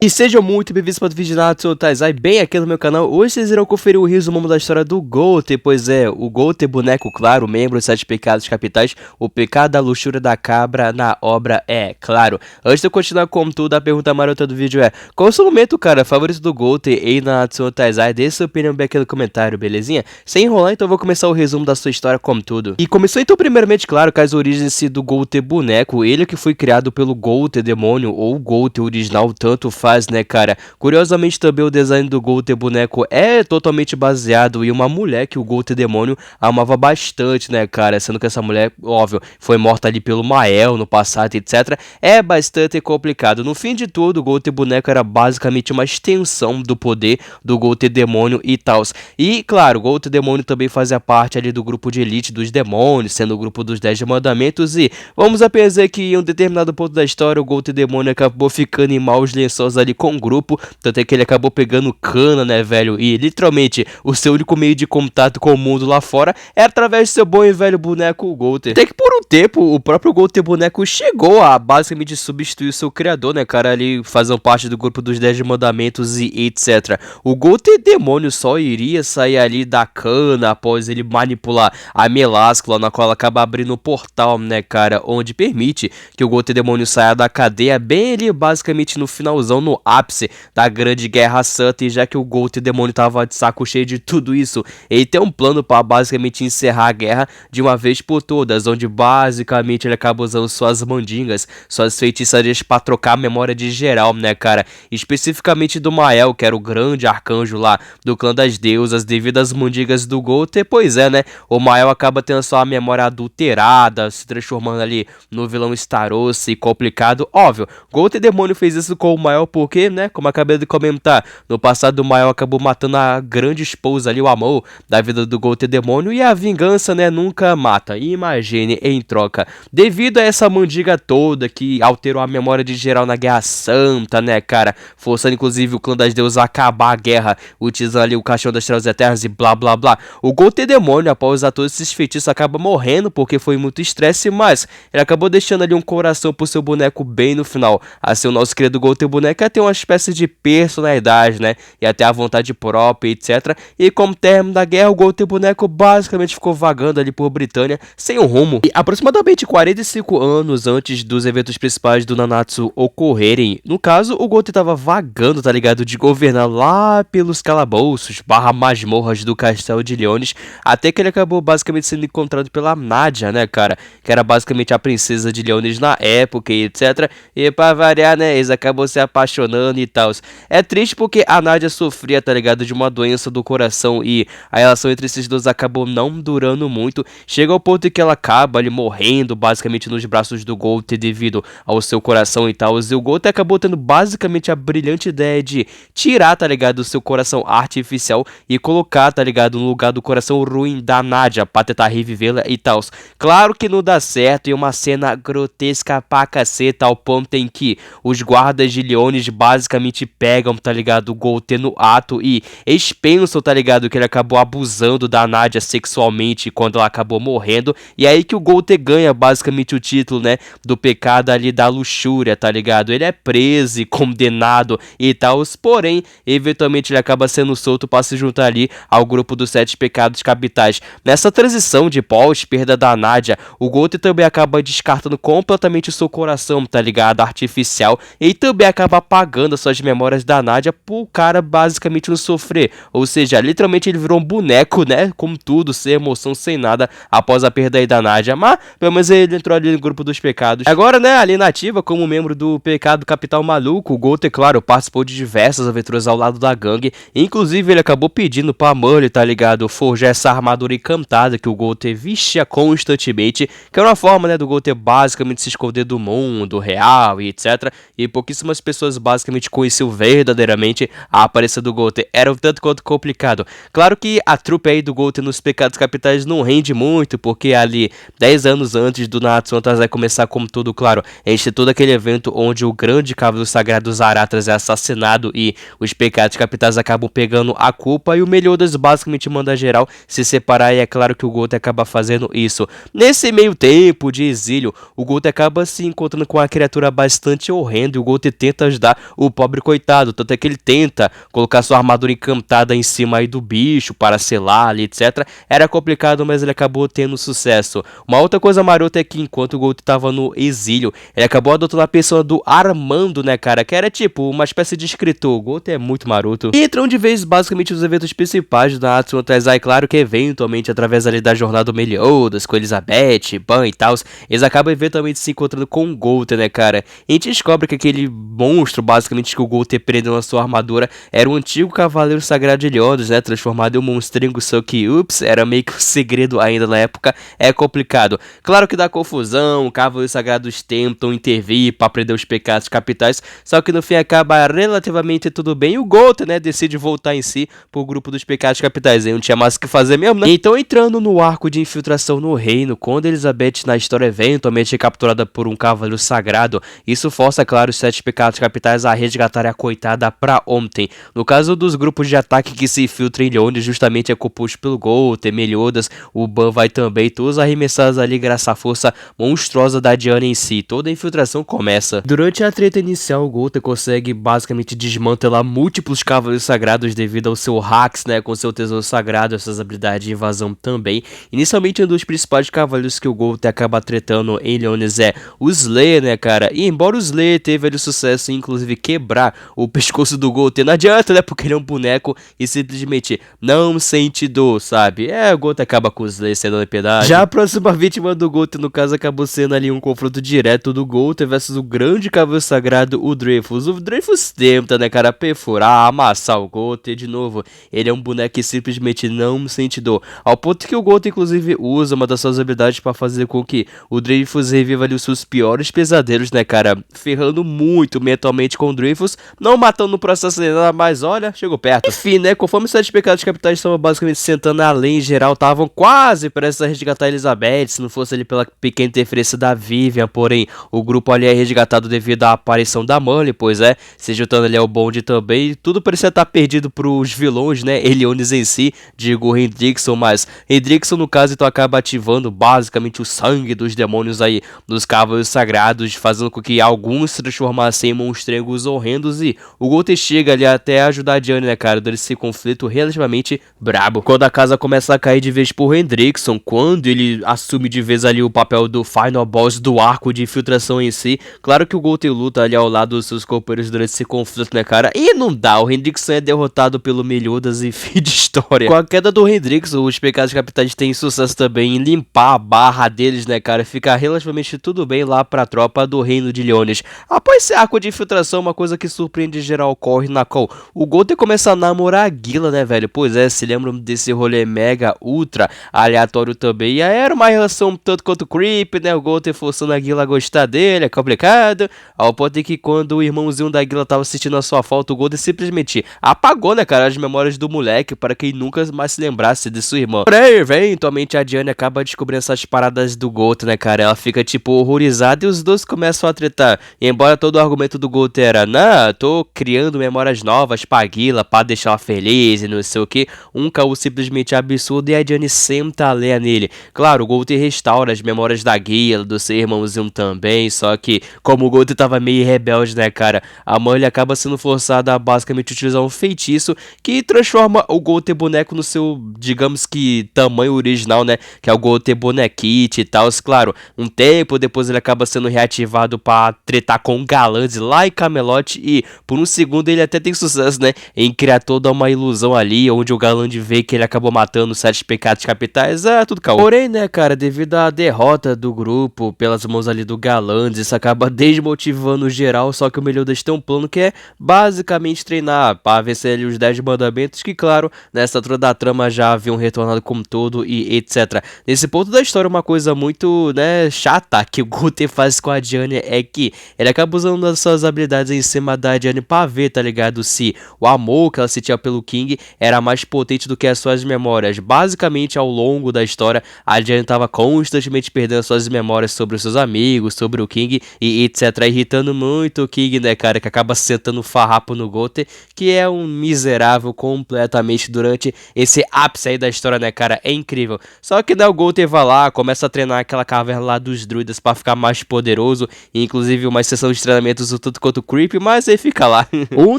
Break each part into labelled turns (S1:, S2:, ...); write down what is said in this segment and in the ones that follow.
S1: E sejam muito bem-vindos para o vídeo de Natsu Taizai, bem aqui no meu canal. Hoje vocês irão conferir o resumo da história do Goutei, pois é, o Goutei, boneco claro, membro dos 7 pecados capitais, o pecado da luxúria da cabra na obra é claro. Antes de eu continuar com tudo, a pergunta marota do vídeo é: qual o seu momento, cara, favorito do Goutei em Natsu Taizai? Deixe sua opinião bem aqui no comentário, belezinha? Sem enrolar, então eu vou começar o resumo da sua história como tudo. E começou então primeiramente, claro, com as origens do Goutei boneco, ele que foi criado pelo Goutei demônio ou Goutei original, tanto faz, né, cara? Curiosamente também o design do Goutei boneco é totalmente baseado em uma mulher que o Goutei demônio amava bastante, né, cara? Sendo que essa mulher, óbvio, foi morta ali pelo Mael no passado, etc. É bastante complicado. No fim de tudo, o Goutei boneco era basicamente uma extensão do poder do Goutei demônio e tal. E, claro, o Goutei demônio também fazia parte ali do grupo de elite dos demônios, sendo o grupo dos 10 mandamentos. E vamos apenas dizer que em um determinado ponto da história, o Goutei demônio acabou ficando em maus lençóis ali com o grupo, tanto é que ele acabou pegando cana, né, velho, e literalmente o seu único meio de contato com o mundo lá fora é através do seu bom e velho boneco Goutei. Até que por um tempo, o próprio Goutei boneco chegou a basicamente substituir o seu criador, né, cara, ali fazendo parte do grupo dos 10 mandamentos e etc. O Goutei demônio só iria sair ali da cana após ele manipular a Melascula, na qual ela acaba abrindo o portal, né, cara, onde permite que o Goutei demônio saia da cadeia bem ali basicamente no finalzão, no ápice da grande guerra santa, e já que o Goutei demônio tava de saco cheio de tudo isso, ele tem um plano para basicamente encerrar a guerra de uma vez por todas, onde basicamente ele acaba usando suas mandingas, suas feitiçarias para trocar a memória de geral, né, cara, especificamente do Mael, que era o grande arcanjo lá do clã das deusas, devido às mandingas do Goutei. Pois é, né, o Mael acaba tendo sua memória adulterada, se transformando ali no vilão Starost e complicado. Óbvio, Goutei demônio fez isso com o Mael porque, né, como acabei de comentar, no passado o Mael acabou matando a grande esposa ali, o amor da vida do Goutei demônio, e a vingança, né, nunca mata. Imagine em troca, devido a essa mandiga toda que alterou a memória de geral na Guerra Santa, né, cara, forçando inclusive o clã das deusas a acabar a guerra, utilizando ali o caixão das trevas eternas e blá blá blá. O Goutei demônio, após usar todos esses feitiços, acaba morrendo porque foi muito estresse, mas ele acabou deixando ali um coração pro seu boneco bem no final. Assim, o nosso querido Goutei boneco tem uma espécie de personalidade, né, e até a vontade própria, etc. E como término da guerra, o Goutei boneco basicamente ficou vagando ali por Britânia, sem um rumo. E aproximadamente 45 anos antes dos eventos principais do Nanatsu ocorrerem, no caso, o Goutei tava vagando, tá ligado, de governar lá pelos calabouços, barra masmorras do Castelo de Leones, até que ele acabou basicamente sendo encontrado pela Nadia, né, cara, que era basicamente a princesa de Leones na época e etc. E pra variar, né, eles acabam se apaixonando e tal. É triste porque a Nadia sofria, tá ligado, de uma doença do coração, e a relação entre esses dois acabou não durando muito. Chega ao ponto em que ela acaba ali morrendo basicamente nos braços do Goutei devido ao seu coração e tal. E o Goutei acabou tendo basicamente a brilhante ideia de tirar, tá ligado, o seu coração artificial e colocar, tá ligado, no lugar do coração ruim da Nadia pra tentar revivê-la e tal. Claro que não dá certo, e uma cena grotesca pra caceta, ao ponto em que os guardas de Leones basicamente pegam, tá ligado, o Goutei no ato e eles pensam, tá ligado, que ele acabou abusando da Nadia sexualmente quando ela acabou morrendo, e é aí que o Goutei ganha basicamente o título, né, do pecado ali da luxúria, tá ligado. Ele é preso e condenado e tal, porém, eventualmente ele acaba sendo solto para se juntar ali ao grupo dos 7 pecados capitais. Nessa transição de pós-perda da Nadia, o Goutei também acaba descartando completamente o seu coração, tá ligado, artificial, e também acaba apagando as suas memórias da Nadia pro cara basicamente não sofrer. Ou seja, literalmente ele virou um boneco, né, com tudo, sem emoção, sem nada, após a perda aí da Nadia. Mas pelo menos ele entrou ali no grupo dos pecados. Agora, né, ali na ativa, como membro do pecado capital maluco, o Goutei, claro, participou de diversas aventuras ao lado da gangue. Inclusive ele acabou pedindo pra Merle, tá ligado, forjar essa armadura encantada que o Goutei vestia constantemente, que era uma forma, né, do Goutei basicamente se esconder do mundo real e etc. E pouquíssimas pessoas basicamente conheciam verdadeiramente a aparência do Goutei. Era um tanto quanto complicado. Claro que a trupe aí do Goutei nos pecados capitais não rende muito, porque ali 10 anos antes do Natsu Taizai começar, como tudo, claro, a gente tem todo aquele evento onde o grande cavaleiro sagrado Zaratras é assassinado e os pecados capitais acabam pegando a culpa, e o Meliodas basicamente manda geral se separar, e é claro que o Goutei acaba fazendo isso. Nesse meio tempo de exílio, o Goutei acaba se encontrando com uma criatura bastante horrenda, e o Goutei tenta ajudar ajudar o pobre coitado, tanto é que ele tenta colocar sua armadura encantada em cima aí do bicho para selar ali, etc. Era complicado, mas ele acabou tendo sucesso. Uma outra coisa marota é que enquanto o Gold tava no exílio, ele acabou adotando a pessoa do Armando, né, cara, que era tipo uma espécie de escritor. O Gold é muito maroto. E entram de vez basicamente os eventos principais do Natsu no Taizai, claro que eventualmente através ali da jornada do Meliodas, com Elizabeth, Ban e tal, eles acabam eventualmente se encontrando com o Gold, né, cara. E a gente descobre que aquele monstro, basicamente, que o Gold prendeu na sua armadura, era um antigo cavaleiro sagrado de Eliodas, né, transformado em um monstrengo, só que, ups, era meio que um segredo ainda na época, é complicado. Claro que dá confusão, cavaleiros sagrados tentam intervir pra prender os pecados capitais, só que no fim acaba relativamente tudo bem, e o Gold, né, decide voltar em si pro grupo dos pecados capitais, aí não tinha mais o que fazer mesmo, né? Então, entrando no arco de infiltração no reino, quando Elizabeth na história eventualmente é capturada por um cavaleiro sagrado, isso força, claro, os 7 pecados capitais a resgatarem a coitada pra ontem. No caso dos grupos de ataque que se infiltram em Leone, justamente é composto pelo Gold, Meliodas, o Ban vai também, todos arremessados ali graças à força monstruosa da Diana em si. Toda a infiltração começa. Durante a treta inicial, o Gold consegue basicamente desmantelar múltiplos cavaleiros sagrados devido ao seu hacks, né, com seu tesouro sagrado, essas habilidades de invasão também. Inicialmente, um dos principais cavaleiros que o Gold acaba tretando em Leones é o Slayer, né, cara? E embora o Slayer teve ali sucesso em, inclusive, quebrar o pescoço do Gold, não adianta, né, porque ele é um boneco e simplesmente não sente dor, sabe? O Gold acaba com o Slayer sendo piedade. Já a próxima vítima do Gold, no caso, acabou sendo ali um confronto direto do Gold versus o grande cavaleiro sagrado, o Dreyfus. O Dreyfus tenta, né, cara, perfurar, amassar o Gold e, de novo, ele é um boneco que simplesmente não sente dor. Ao ponto que o Gold, inclusive, usa uma das suas habilidades para fazer com que o Dreyfus reviva ali os seus piores pesadelos, né, cara? Ferrando muito mentalmente com o Dreyfus, não matando no processo de nada, mas olha, chegou perto. Enfim, né, conforme os 7 pecados capitais estavam basicamente sentando a lei em geral, estavam quase prestes a resgatar a Elizabeth, se não fosse ali pela pequena interferência da Vivian, porém, o grupo ali é resgatado devido à aparição da Molly, pois se juntando ali ao bonde também, tudo parecia estar perdido pros vilões, né, Eliones em si, digo Hendrickson, mas Hendrickson no caso então acaba ativando basicamente o sangue dos demônios aí nos cavaleiros sagrados, fazendo com que alguns se transformassem em monstrengos horrendos, e o Gold chega ali até ajudar a Diane, né, cara, dando esse conflito relativamente brabo. Quando a casa começa a cair de vez por Hendrickson, quando ele assume de vez ali o papel do final boss do arco de infiltração em si, claro que o Gold luta ali ao lado dos seus companheiros durante esse conflito, né, cara, e não dá, o Hendrickson é derrotado pelo Meliodas e fim de história. Com a queda do Hendrickson, os pecados capitais têm sucesso também em limpar a barra deles, né, cara, fica relativamente tudo bem lá pra tropa do reino de Leones. Após esse arco de infiltração, uma coisa que surpreende em geral ocorre na qual o Gold começa a namorar a Gila, né, velho? Pois se lembram desse rolê mega ultra aleatório também, e aí era uma relação tanto quanto creep, né, o Gold forçando a Gila a gostar dele, é complicado, ao ponto de que quando o irmãozinho da Gila tava assistindo a sua falta, o Gold simplesmente apagou, né, cara, as memórias do moleque para que nunca mais se lembrasse de sua irmã. Porém, eventualmente a Diane acaba descobrindo essas paradas do Gold, né, cara, ela fica tipo horrorizada e os dois começam a tretar, e embora todo o argumento do Gold era, não, tô criando memórias novas pra Gila, pra deixar ela feliz e não sei o que, um caô simplesmente absurdo, e a Diane senta a lenha nele. Claro, o Gold restaura as memórias da Gila, do seu irmãozinho também, só que como o Gold tava meio rebelde, né, cara, a mãe acaba sendo forçada a basicamente utilizar um feitiço que transforma o Gold boneco no seu, digamos que, tamanho original, né, que é o Gold Bonekit e tal. Claro, um tempo depois ele acaba sendo reativado pra tretar com o Galante lá em Camelot, e por um segundo ele até tem sucesso, né, em criar toda uma ilusão ali, onde o Galante vê que ele acabou matando os 7 pecados capitais, tudo caô. Porém, né, cara, devido à derrota do grupo pelas mãos ali do Galante, isso acaba desmotivando geral, só que o Meliodas tem um plano que é basicamente treinar pra vencer ali os 10 mandamentos, que claro, nessa altura da trama já haviam retornado como todo e etc. Nesse ponto da história, uma coisa muito, né, chata que o Gold faz com a Diane é que ele acaba usando as suas habilidades em cima da Diane pra ver, tá ligado, se o amor que ela sentia pelo King era mais potente do que as suas memórias. Basicamente, ao longo da história, a Diane tava constantemente perdendo suas memórias sobre os seus amigos, sobre o King e etc, irritando muito o King, né, cara, que acaba sentando farrapo no Gold, que é um miserável completamente durante esse ápice aí da história, né, cara, é incrível. Só que daí o Gold vai lá, começa a treinar aquela caverna lá dos druidas pra ficar mais poderoso, e inclusive uma sessão de treinamentos o tanto quanto tanto creepy, mas aí fica lá. Um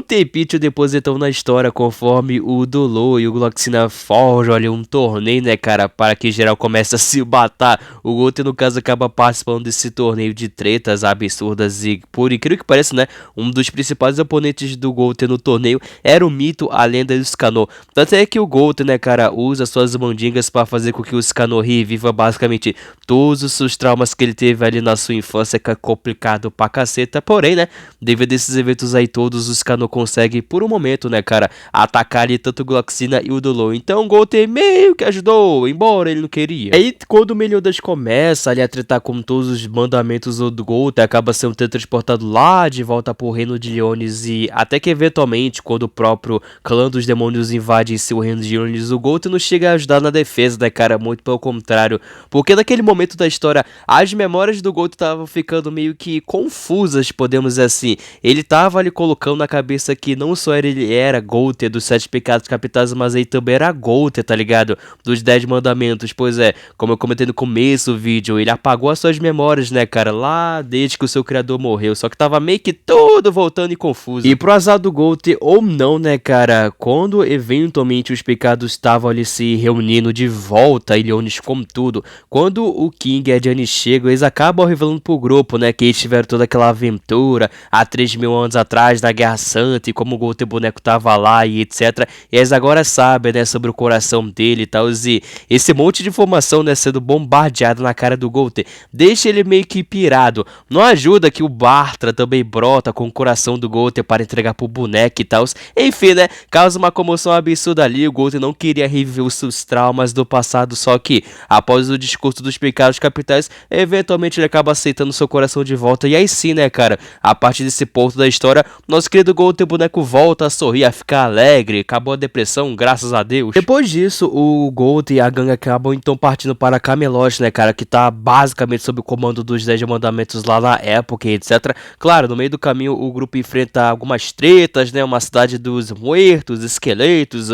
S1: tempinho depois, então, na história, conforme o Dolo e o Gloxina forjam ali um torneio, né, cara, para que geral comece a se batar. O Goten, no caso, acaba participando desse torneio de tretas absurdas e, por incrível que pareça, né, um dos principais oponentes do Goten no torneio era o mito, a lenda do Scanor. Tanto é que o Goten, né, cara, usa suas mandingas para fazer com que o Scanor reviva basicamente todos os seus traumas que ele teve ali na sua infância, que é complicado pra caceta. Porém, né, devido a esses eventos aí todos, o Scanor consegue, por um momento, né, cara, atacar ali tanto o Gloxina e o Dolo. Então o Goten meio que ajudou, embora ele não queria. Aí quando o Meliodas começa ali a tretar com todos os mandamentos do Goten, acaba sendo teletransportado lá de volta pro reino de Leonis, e até que eventualmente, quando o próprio clã dos demônios invade seu reino de Leonis, o Goten não chega a ajudar na defesa, né, cara, muito pelo contrário, porque naquele momento da história, as memórias do Goten estavam ficando meio que confusas, podemos dizer assim. Ele tava ali colocando na cabeça que não só ele era Goten dos 7 pecados capitais, mas ele também era Goten, tá ligado? Dos 10 mandamentos. Pois é, como eu comentei no começo do vídeo, ele apagou as suas memórias, né, cara, lá desde que o seu criador morreu, só que tava meio que tudo voltando e confuso. E pro azar do Goten, ou não, né, cara, quando eventualmente os pecados estavam ali se reunindo de volta, e Leonis com tudo, quando o King e a Diane chegam, eles acabam revelando pro grupo, né, que eles tiveram toda aquela aventura há 3.000 anos atrás da Guerra Santa, e como o Goten boneco tava lá e etc. E eles agora sabem, né, sobre o coração dele e tal, e esse monte de informação, né, sendo bombardeado na cara do Goten, deixa ele meio que pirado. Não ajuda que o Bartra também brota com o coração do Goten para entregar pro boneco e tal. Enfim, né, causa uma comoção absurda ali. O Goten não queria reviver os seus traumas do passado, só que após o discurso dos pecados capitais, eventualmente ele acaba aceitando seu coração de volta. E aí sim, né, cara, a partir desse ponto da história, nosso querido Goten boneco volta a sorrir, a ficar alegre, acabou a depressão, graças a Deus. Depois disso, o Goten e a gangue acabam então partindo para Camelot, né, cara, que tá basicamente sob o comando dos 10 mandamentos lá na época, etc. Claro, no meio do caminho o grupo enfrenta algumas tretas, né, uma cidade dos muertos, esqueletos,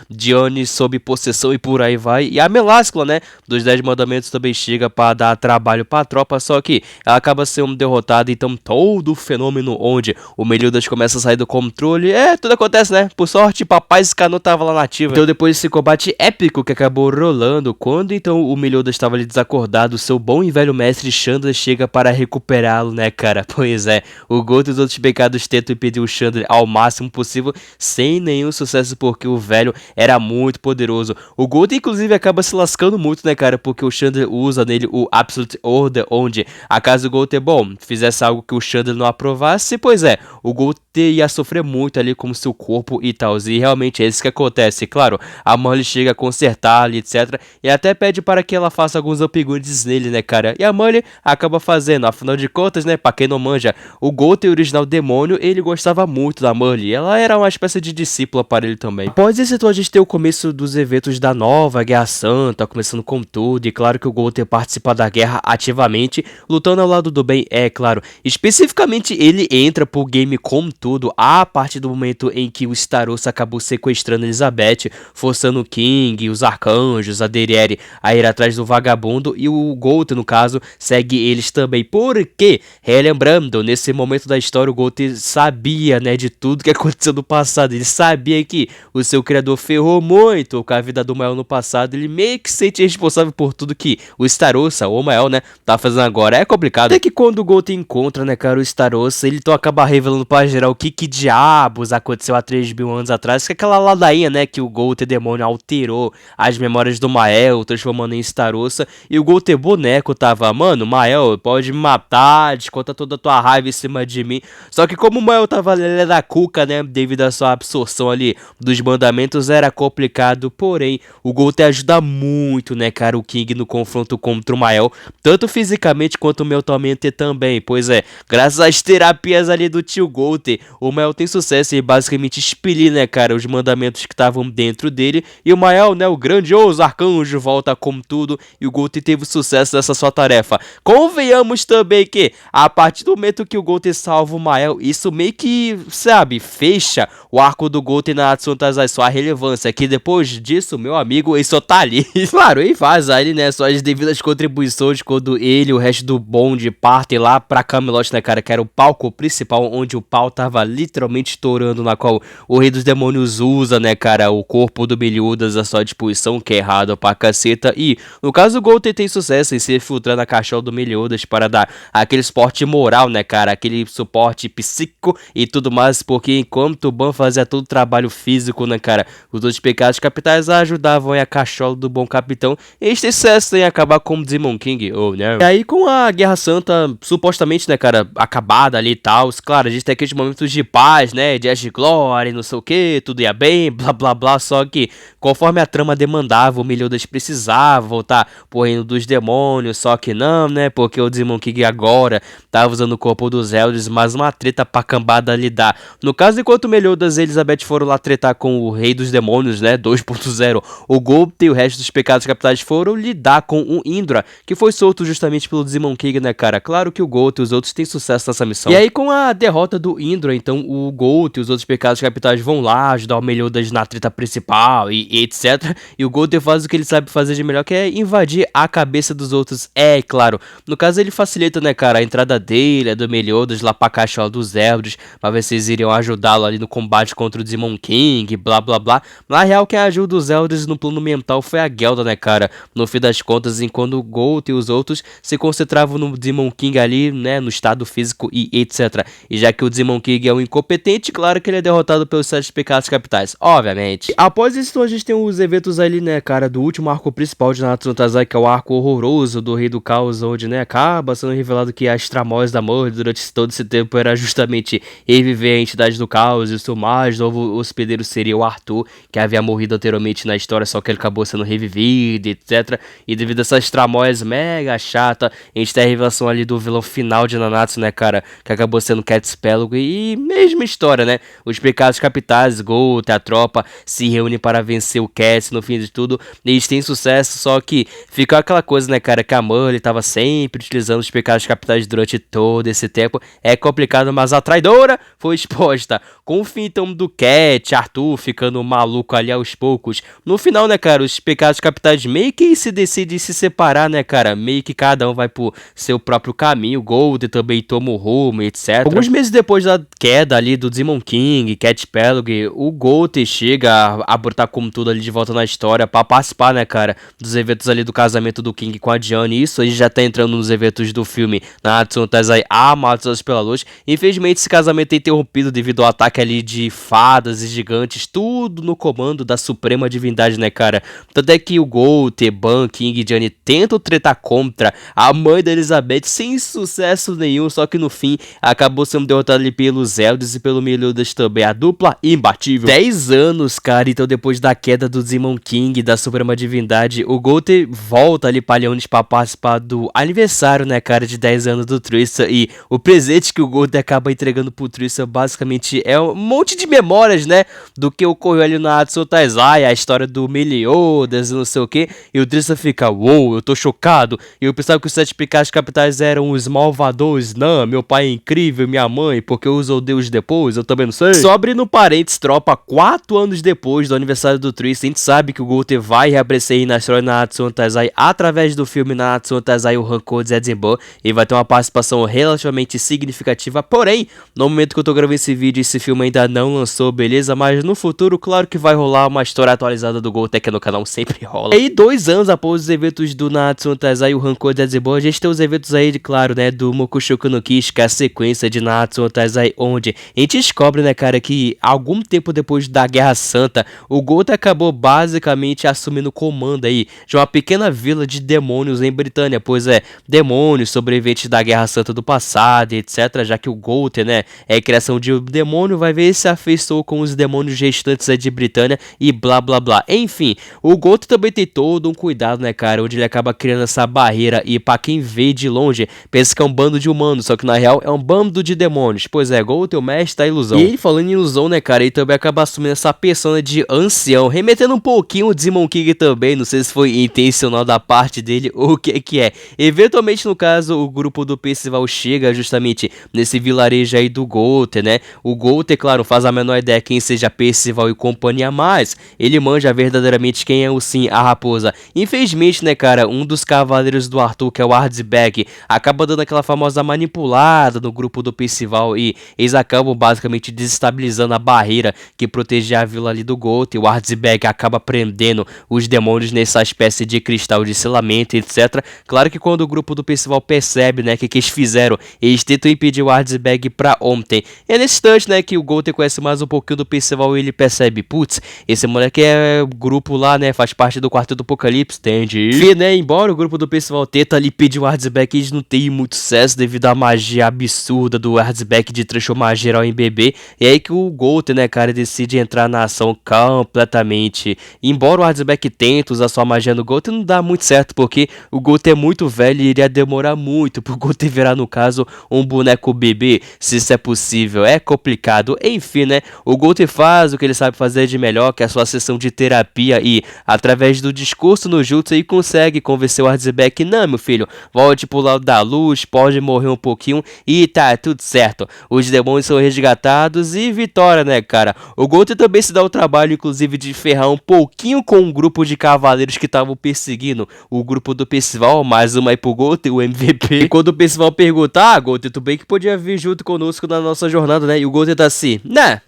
S1: Diane sob possessão e por aí vai. E a Meláscula, né, dos 10 mandamentos também chega para dar trabalho pra tropa, só que ela acaba sendo derrotada, então todo o fenômeno onde o Meliodas começa a sair do controle, tudo acontece, né, por sorte, papai Scanor tava lá na ativa. Então depois desse combate épico que acabou rolando, quando então o Meliodas estava ali desacordado, seu bom e velho mestre Chandler chega para recuperá-lo, né, cara, pois é, o Goten e os outros pecados tentam impedir o Chandler ao máximo possível, sem nenhum sucesso, porque o velho era muito poderoso. O Goten inclusive acaba se lascando muito, né, cara, porque o Chandler usa nele o Absolute Order, onde a caso do Goten, bom, fizesse algo que o Chandler não aprovasse, pois é, o Goten ia sofrer muito ali com seu corpo e tal, e realmente é isso que acontece. Claro, a Marley chega a consertar ali, etc, e até pede para que ela faça alguns upgrades nele, né, cara, e a Marley acaba fazendo, afinal de contas, né, pra quem não manja, o Goten original demônio, ele gostava muito da Marley, ela era uma espécie de discípula para ele também. Após esse então a gente tem o começo dos eventos da nova Guerra Santa, começando com tudo, e claro que o Goten participa da guerra ativamente, lutando ao lado do bem, claro, especificamente ele entra pro game com tudo, a partir do momento em que o Starosta acabou sequestrando Elizabeth, forçando o King, os arcanjos, a Deriere a ir atrás do vagabundo, e o Goten, no caso, segue eles também, porque, relembrando, nesse momento da história, o Goten sabia, né, de tudo que aconteceu no passado, ele sabia que o seu criador ferrou muito com a vida do Mael no passado, ele meio que se sente responsável por tudo que o Starosta, ou o Mael, né, tá fazendo agora, é complicado. Até que quando o Goten encontra, né, cara, o Starosta, ele então acaba revelando pra geral o que diabos aconteceu há 3.000 anos atrás, que é aquela ladainha, né, que o Goten demônio alterou as memórias do Mael, transformando em Starosta, e o Goten boneco tava, mano, Mael, pode me matar, desconta toda a tua raiva em cima de mim, só que como o Mael tava lelé da cuca, né, devido à sua absorção ali dos mandamentos, era complicado, porém, o Goten ajuda muito, né, cara, o King no confronto contra o Mael, tanto fisicamente quanto mentalmente também, pois é, graças às terapias ali do tio Goten, o Mael tem sucesso em basicamente expelir, né, cara, os mandamentos que estavam dentro dele, e o Mael, né, o grandioso arcanjo, volta com tudo, e o Goten teve sucesso nessa sua tarefa. Convenhamos também que, a partir do momento que o Goten salva o Mael, isso meio que, sabe, fecha o arco do Goten na Tsuntaizai, sua relevância, que depois disso, meu amigo, ele só tá ali. Claro, ele faz aí, né, suas devidas contribuições quando ele e o resto do bonde partem lá pra Camelot, né, cara, que era o palco principal onde o o pau tava literalmente estourando, na qual o Rei dos Demônios usa, né, cara, o corpo do Meliodas à sua disposição, que é errado pra caceta. E, no caso, o Golter tem sucesso em se infiltrar na cachola do Meliodas para dar aquele suporte moral, né, cara, aquele suporte psíquico e tudo mais, porque enquanto o Ban fazia todo o trabalho físico, né, cara, os outros pecados capitais ajudavam a cachola do bom capitão. E eles têm sucesso em acabar com o Demon King, ou não. E aí, com a Guerra Santa, supostamente, né, cara, acabada ali e tal, claro, a gente tem aqueles momentos de paz, né, dias de glória, não sei o que, tudo ia bem, blá blá blá, só que conforme a trama demandava, o Meliodas precisava voltar pro reino dos demônios, só que não, né, porque o Demon King agora tava usando o corpo dos Elders, mas uma treta pra cambada lidar. No caso, enquanto o Meliodas e Elizabeth foram lá tretar com o Rei dos Demônios, né, 2.0, o Golter e o resto dos pecados capitais foram lidar com o Indra, que foi solto justamente pelo Demon King, né, cara? Claro que o Golter e os outros têm sucesso nessa missão. E aí, com a derrota do Indra, então, o Golter e os outros pecados capitais vão lá ajudar o Meliodas na treta principal e etc. E o Golter faz o que ele sabe fazer de melhor, que é invadir a cabeça dos outros. É, claro. No caso, ele facilita, né, cara, a entrada dele, a do Meliodas lá pra cachola dos Elders, pra ver se eles iriam ajudá-lo ali no combate contra o Demon King, blá blá blá. Na real, quem ajuda os Elders no plano mental foi a Gelda, né, cara? No fim das contas, enquanto o Golter e os outros se concentravam no Demon King ali, né, no estado físico e etc. E já que o Demon King é um incompetente, claro que ele é derrotado pelos 7 pecados capitais, obviamente. Após isso, a gente tem os eventos ali, né, cara, do último arco principal de Nanatsu no Taizai, que é o arco horroroso do Rei do Caos, onde, né, acaba sendo revelado que as tramóias da morte durante todo esse tempo era justamente reviver a entidade do caos, e o seu mais novo hospedeiro seria o Arthur, que havia morrido anteriormente na história, só que ele acabou sendo revivido, etc. E devido a essas tramóias mega chata, a gente tem a revelação ali do vilão final de Nanatsu, né, cara, que acabou sendo Cat Spellog, e mesma história, né, os pecados capitais, Golter, a tropa, se reúnem para vencer o Cat, no fim de tudo, eles têm sucesso, só que fica aquela coisa, né, cara, que a Mully tava sempre utilizando os pecados capitais durante todo esse tempo, é complicado, mas a traidora foi exposta, com o fim então do Cat, Arthur ficando maluco ali aos poucos, no final, né, cara, os pecados capitais meio que se decidem se separar, né, cara, meio que cada um vai pro seu próprio caminho, Golder também toma o rumo, etc. Alguns meses depois da queda ali do Demon King, Cat Spellog, o Golter chega a botar como tudo ali de volta na história pra participar, né, cara, dos eventos ali do casamento do King com a Diane. Isso a gente já tá entrando nos eventos do filme Nanatsu no Taizai Amaterasu pela Luz. Infelizmente esse casamento é interrompido devido ao ataque ali de fadas e gigantes, tudo no comando da suprema divindade, né, cara. Tanto é que o Golter, Ban, King e Diane tentam tretar contra a mãe da Elizabeth sem sucesso nenhum, só que no fim acabou sendo derrotado ali pelos Elders e pelo Meliodas também, a dupla imbatível. 10 anos, cara, então depois da queda do Demon King, da suprema divindade, o Golter volta ali pra Leonis pra participar do aniversário, né, cara, de 10 anos do Tristan, e o presente que o Golter acaba entregando pro Tristan basicamente é um monte de memórias, né, do que ocorreu ali na Nanatsu no Taizai, a história do Meliodas e não sei o que, e o Tristan fica, uou, eu tô chocado, e eu pensava que os 7 pecados capitais eram os malvadores, não, meu pai é incrível, minha mãe, porque eu uso Deus depois, eu também não sei. Só abrindo parênteses, tropa, 4 anos depois do aniversário do Tristan, a gente sabe que o Golter vai reaparecer na história da Nanatsu no Taizai através do filme Nanatsu no Taizai, o Rancor de Zetzenban, e vai ter uma participação relativamente significativa, porém, no momento que eu tô gravando esse vídeo, esse filme ainda não lançou, beleza? Mas no futuro, claro que vai rolar uma história atualizada do Golter, que no canal sempre rola. E 2 anos após os eventos do Nanatsu no Taizai, o Rancor de Zetzenban, a gente tem os eventos aí, claro, né, do Mokushoku no Kishi, que é a sequência de Nanatsu no Taizai, onde a gente descobre, né, cara, que algum tempo depois da Guerra Santa, o Golter acabou basicamente assumindo o comando aí de uma pequena vila de demônios em Britânia, pois é, demônios sobreviventes da Guerra Santa do passado, etc, já que o Golter, né, é a criação de um demônio, vai ver se afeiçoou com os demônios restantes aí de Britânia e blá blá blá. Enfim, o Golter também tem todo um cuidado, né, cara, onde ele acaba criando essa barreira e pra quem vê de longe, pensa que é um bando de humanos, só que na real é um bando de demônios. Pois é, Golter, o mestre da ilusão. E falando em ilusão, né, cara, ele também acaba assumindo essa persona de ancião, remetendo um pouquinho o Demon King também, não sei se foi intencional da parte dele ou o que é. Eventualmente, no caso, o grupo do Percival chega justamente nesse vilarejo aí do Golter, né? O Golter, claro, faz a menor ideia quem seja Percival e companhia, mas ele manja verdadeiramente quem é o sim, a raposa. Infelizmente, né, cara, um dos cavaleiros do Arthur, que é o Ardsberg, acaba dando aquela famosa manipulada no grupo do Percival pessoal e eles acabam basicamente desestabilizando a barreira que protegia a vila ali do Gold, e o Ardsberg acaba prendendo os demônios nessa espécie de cristal de selamento, etc. Claro que quando o grupo do Percival percebe, né, que eles fizeram, eles tentam impedir o Ardsberg pra ontem. E é nesse instante, né, que o Gold conhece mais um pouquinho do Percival e ele percebe, putz, esse moleque é grupo lá, né, faz parte do Quarteto do Apocalipse, entende? E, né, embora o grupo do Percival tenta ali pedir o Ardsberg, eles não têm muito sucesso devido à magia absurda do Ardsberg de transformar geral em bebê. E é aí que o Gold, né, cara, decide entrar na ação completamente. Embora o Ardsberg tente usar sua magia no Gold, não dá muito certo, porque o Gold é muito velho e iria demorar muito pro Gold virar, no caso, um boneco bebê, se isso é possível. É complicado. Enfim, né, o Gold faz o que ele sabe fazer de melhor, que é a sua sessão de terapia, e através do discurso no Jutsu ele consegue convencer o Ardsberg que não, meu filho, volte pro lado da luz, pode morrer um pouquinho e tá tudo certo. Os demônios são resgatados e vitória, né, cara? O Gold também se dá o trabalho, inclusive, de ferrar um pouquinho com um grupo de cavaleiros que estavam perseguindo o grupo do Percival, mais uma aí pro Gold, o MVP. E quando o Percival pergunta, Gold, tu bem que podia vir junto conosco na nossa jornada, né? E o Gold tá assim, nah.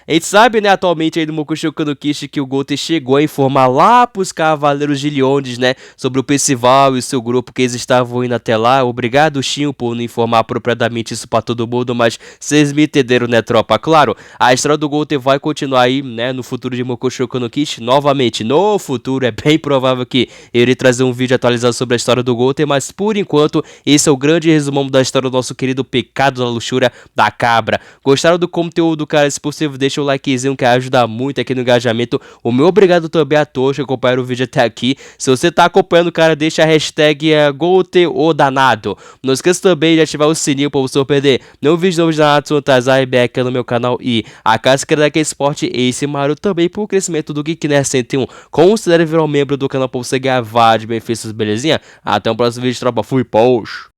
S1: A gente sabe, né, atualmente aí no Mokushoku no Kishi, que o Gold chegou a informar lá pros cavaleiros de Leondes, né, sobre o Percival e o seu grupo, que eles estavam indo até lá. Obrigado, Shinho, por não informar apropriadamente isso pra todo mundo, mas vocês me entenderam, né, tropa? Claro, a história do Gold vai continuar aí, né, no futuro de Mokushoku no Kishi, novamente, no futuro, é bem provável que ele trazer um vídeo atualizado sobre a história do Gold, mas por enquanto, esse é o grande resumão da história do nosso querido Pecado da Luxúria da Cabra. Gostaram do conteúdo, cara? Se possível, deixa o likezinho que ajuda muito aqui no engajamento. O meu obrigado também a todos que acompanharam o vídeo até aqui. Se você tá acompanhando, cara, deixa a hashtag GoldOdanado. Não esqueça também de ativar o sininho pra você não perder nenhum vídeo novo de Nanatsu no Taizai aqui no meu canal. E a casa que daqui esporte Ace Mario também pro crescimento do Geek Nerd 101. Considere virar um membro do canal pra você ganhar vários benefícios, belezinha? Até o próximo vídeo, tropa. Fui, poxa!